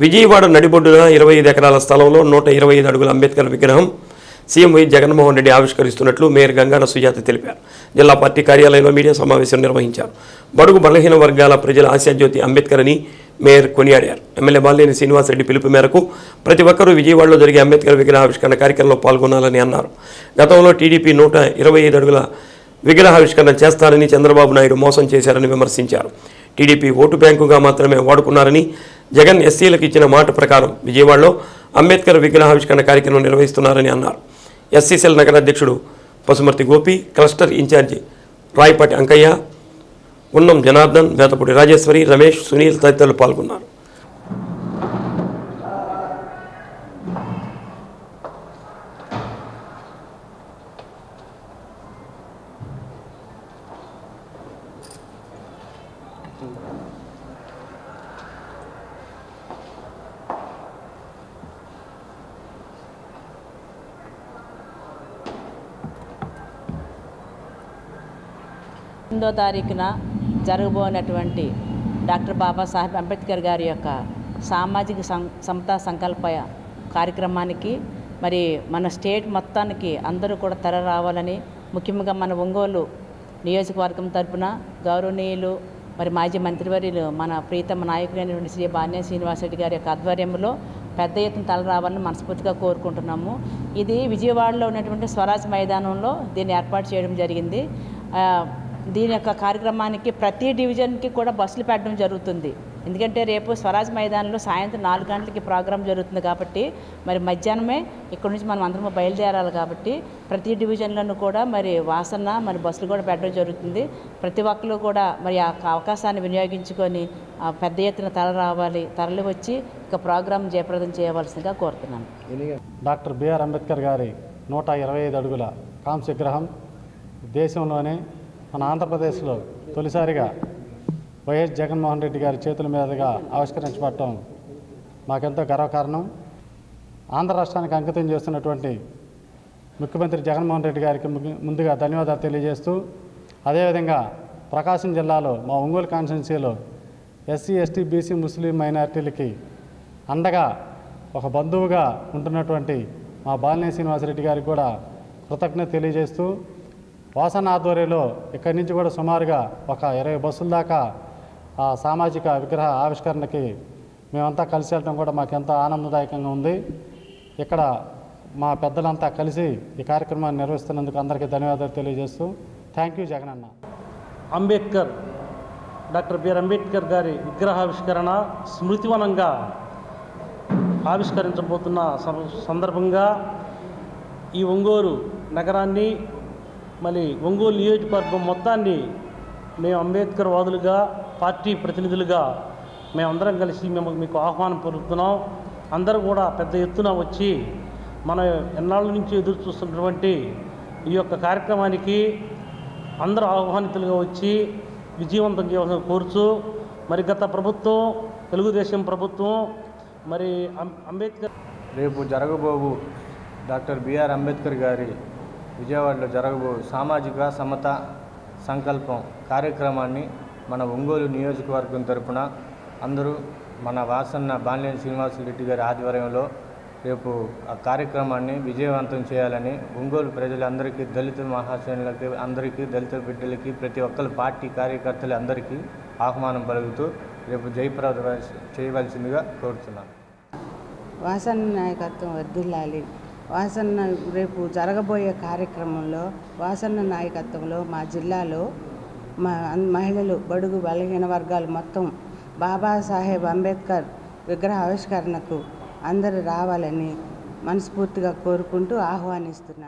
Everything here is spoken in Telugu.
విజయవాడ నడిబొడ్డున 25 ఎకరాల స్థలంలో 125 అడుగుల అంబేద్కర్ విగ్రహం సీఎం వై జగన్మోహన్ రెడ్డి ఆవిష్కరిస్తున్నట్లు మేయర్ గంగాన సుజాత తెలిపారు. జిల్లా పార్టీ కార్యాలయంలో మీడియా సమావేశం నిర్వహించారు. బడుగు బలహీన వర్గాల ప్రజల ఆశాజ్యోతి అంబేద్కర్ అని మేయర్ కొనియాడారు. ఎమ్మెల్యే బాలినేని శ్రీనివాసరెడ్డి పిలుపు మేరకు ప్రతి ఒక్కరూ విజయవాడలో జరిగే అంబేద్కర్ విగ్రహావిష్కరణ కార్యక్రమంలో పాల్గొనాలని అన్నారు. గతంలో టీడీపీ 125 అడుగుల విగ్రహావిష్కరణ చేస్తారని చంద్రబాబు నాయుడు మోసం చేశారని విమర్శించారు. టీడీపీ ఓటు బ్యాంకుగా మాత్రమే వాడుకున్నారని, జగన్ ఎస్సీలకు ఇచ్చిన మాట ప్రకారం విజయవాడలో అంబేద్కర్ విగ్రహావిష్కరణ కార్యక్రమం నిర్వహిస్తున్నారని అన్నారు. ఎస్సీసీఎల్ నగర అధ్యక్షుడు పసుమర్తి గోపి, క్లస్టర్ ఇన్ఛార్జి రాయపాటి అంకయ్య, ఉన్నం జనార్దన్, వేతపూడి రాజేశ్వరి, రమేష్, సునీల్ తదితరులు పాల్గొన్నారు. ఎనిమిదో తారీఖున జరగబోనటువంటి డాక్టర్ బాబాసాహెబ్ అంబేద్కర్ గారి యొక్క సామాజిక సమతా సంకల్ప కార్యక్రమానికి మరి మన స్టేట్ మొత్తానికి అందరూ కూడా తర రావాలని, ముఖ్యంగా మన ఒంగోలు నియోజకవర్గం తరపున గౌరవనీయులు మరి మాజీ మంత్రివర్యులు మన ప్రీతమ నాయకుడైనటువంటి శ్రీ బాలినేని శ్రీనివాసరెడ్డి గారి యొక్క ఆధ్వర్యంలో పెద్ద ఎత్తున తల రావాలని మనస్ఫూర్తిగా కోరుకుంటున్నాము. ఇది విజయవాడలో ఉన్నటువంటి స్వరాజ్ మైదానంలో దీన్ని ఏర్పాటు చేయడం జరిగింది. దీని యొక్క కార్యక్రమానికి ప్రతి డివిజన్కి కూడా బస్సులు పెట్టడం జరుగుతుంది. ఎందుకంటే రేపు స్వరాజ్ మైదానంలో సాయంత్రం 4 గంటలకి ప్రోగ్రాం జరుగుతుంది కాబట్టి మరి మధ్యాహ్నమే ఇక్కడ నుంచి మనం అందరం బయలుదేరాలి కాబట్టి ప్రతి డివిజన్లను కూడా మరి వాసన మరి బస్సులు కూడా పెట్టడం జరుగుతుంది. ప్రతి ఒక్కరు కూడా మరి ఆ అవకాశాన్ని వినియోగించుకొని పెద్ద ఎత్తున తరలి వచ్చి ఇక ప్రోగ్రాం జయప్రదం చేయవలసిందిగా కోరుతున్నాను. డాక్టర్ బిఆర్ అంబేద్కర్ గారి 125 అడుగుల కాంస్య విగ్రహం దేశంలోనే మన ఆంధ్రప్రదేశ్లో తొలిసారిగా వైఎస్ జగన్మోహన్ రెడ్డి గారి చేతుల మీదుగా ఆవిష్కరించబడటం మాకెంతో గర్వకారణం. ఆంధ్ర రాష్ట్రానికి అంకితం చేస్తున్నటువంటి ముఖ్యమంత్రి జగన్మోహన్ రెడ్డి గారికి ముందుగా ధన్యవాదాలు తెలియజేస్తూ, అదేవిధంగా ప్రకాశం జిల్లాలో మా ఒంగోలు కాన్స్టిట్యున్సీలో ఎస్సీ, ఎస్టీ, బీసీ, ముస్లిం మైనారిటీలకి అండగా ఒక బంధువుగా ఉంటున్నటువంటి మా బాలినేని శ్రీనివాసరెడ్డి గారికి కూడా కృతజ్ఞత తెలియజేస్తూ, వాసన ఆధ్వర్యంలో ఇక్కడి నుంచి కూడా సుమారుగా ఒక 20 బస్సుల దాకా ఆ సామాజిక విగ్రహ ఆవిష్కరణకి మేమంతా కలిసి వెళ్ళడం కూడా మాకు ఎంతో ఆనందదాయకంగా ఉంది. ఇక్కడ మా పెద్దలంతా కలిసి ఈ కార్యక్రమాన్ని నిర్వహిస్తున్నందుకు అందరికీ ధన్యవాదాలు తెలియజేస్తూ థ్యాంక్ యూ జగన్ అన్న. అంబేద్కర్ డాక్టర్ బిఆర్ అంబేద్కర్ గారి విగ్రహావిష్కరణ స్మృతివనంగా ఆవిష్కరించబోతున్న సందర్భంగా ఈ ఒంగోలు నగరాన్ని మళ్ళీ ఒంగోలు నియోజకవర్గం మొత్తాన్ని మేము అంబేద్కర్ వాదులుగా, పార్టీ ప్రతినిధులుగా మేమందరం కలిసి మీకు ఆహ్వానం పలుకుతున్నాం. అందరూ కూడా పెద్ద ఎత్తున వచ్చి మన ఎన్నాళ్ళ నుంచి ఎదురు చూస్తున్నటువంటి ఈ యొక్క కార్యక్రమానికి అందరూ ఆహ్వానితులుగా వచ్చి విజయవంతం చేయాలని కోరుచు, మరి గత ప్రభుత్వం తెలుగుదేశం ప్రభుత్వం మరి అంబేద్కర్ రేపు జరగబోవు డాక్టర్ బిఆర్ అంబేద్కర్ గారి విజయవాడలో జరగబో సామాజిక సమత సంకల్పం కార్యక్రమాన్ని మన ఒంగోలు నియోజకవర్గం తరపున అందరూ మన వాసన్న బాలినేని శ్రీనివాసరెడ్డి గారి ఆధ్వర్యంలో రేపు ఆ కార్యక్రమాన్ని విజయవంతం చేయాలని ఒంగోలు ప్రజలందరికీ, దళిత మహాశయులకి అందరికీ, దళిత బిడ్డలకి, ప్రతి ఒక్కరు పార్టీ కార్యకర్తలు అందరికీ ఆహ్వానం పలుకుతూ రేపు జయప్రద చేయవలసిందిగా కోరుతున్నాను. వాసన్న నాయకత్వం వర్ధిల్లాలి. వాసన్న రేపు జరగబోయే కార్యక్రమంలో వాసన్న నాయకత్వంలో మా జిల్లాలో మహిళలు, బడుగు బలహీన వర్గాలు మొత్తం బాబాసాహెబ్ అంబేద్కర్ విగ్రహ ఆవిష్కరణకు అందరూ రావాలని మనస్ఫూర్తిగా కోరుకుంటూ ఆహ్వానిస్తున్నాను.